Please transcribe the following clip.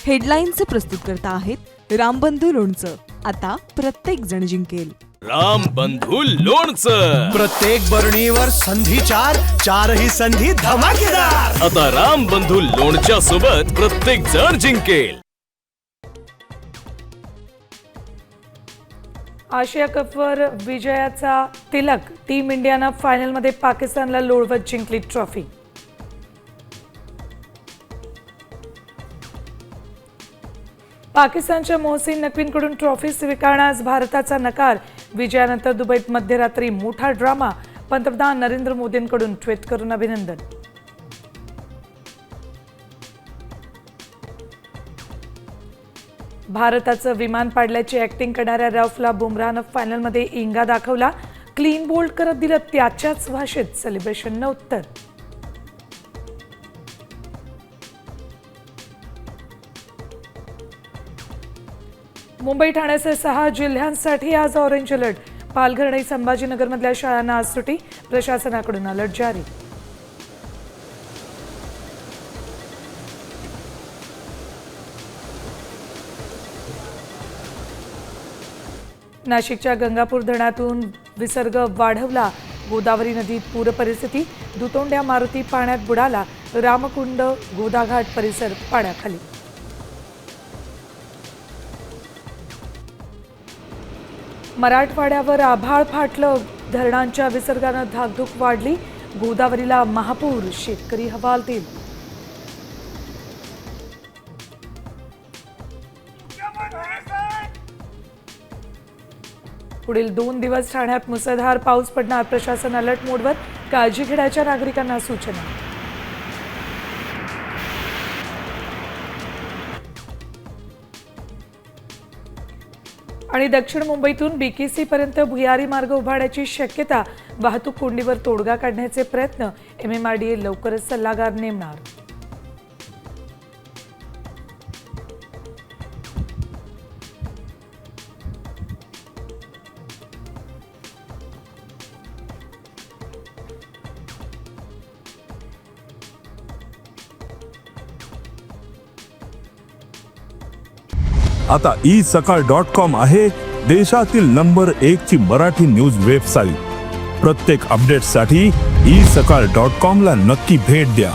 हेडलाईनचे प्रस्तुत करता आहेत रामबंधू लोणचं. आता प्रत्येक जण जिंकेल. रामबंधू लोणचं. प्रत्येक बरणीवर संधी चार, चारही संधी धमाकेदार. आता रामबंधू लोणच्या सोबत प्रत्येक जण जिंकेल. आशिया कपवर विजयाचा तिलक. टीम इंडियानं फायनलमध्ये पाकिस्तानला लोळवत जिंकली ट्रॉफी. पाकिस्तानच्या मोहसिन नक्वींकडून ट्रॉफी स्वीकारण्यास भारताचा नकार. विजयानंतर दुबईत मध्यरात्री मोठा ड्रामा. पंतप्रधान नरेंद्र मोदींकडून ट्विट करून अभिनंदन. भारताचं विमान पाडल्याची ऍक्टिंग करणाऱ्या रौफला बुमराहनं फायनलमध्ये इंगा दाखवला. क्लीन बोल्ड करत दिलं त्याच्याच भाषेत सेलिब्रेशननं उत्तर. मुंबई ठाण्यासह 6 जिल्ह्यांसाठी आज ऑरेंज अलर्ट. पालघर आणि संभाजीनगरमधल्या शाळांना आज सुट्टी. प्रशासनाकडून अलर्ट जारी. नाशिकच्या गंगापूर धरणातून विसर्ग वाढवला. गोदावरी नदीत पूर परिस्थिती. दुतोंड्या मारुती पाण्यात बुडाला. रामकुंड गोदाघाट परिसर पाण्याखाली. मराठवाड्यावर आभाळ फाटलं. धरणांच्या विसर्गानं धाकधूक वाढली. गोदावरीला महापूर. शेतकरी हवालदिल. पुढील 2 दिवस ठाण्यात मुसळधार पाऊस पडणार. प्रशासन अलर्ट मोडवर. काळजी घेण्याच्या नागरिकांना सूचना. आणि दक्षिण मुंबईतून बीकेसी पर्यंत भुयारी मार्ग उभारण्याची शक्यता. वाहतूक कोंडीवर तोडगा काढण्याचे प्रयत्न. MMRDA लवकरच सल्लागार नेमणार. आता isakal.com आहे देशातील नंबर 1 ची मराठी न्यूज वेबसाईट. प्रत्येक अपडेटसाठी isakal.com ला नक्की भेट द्या.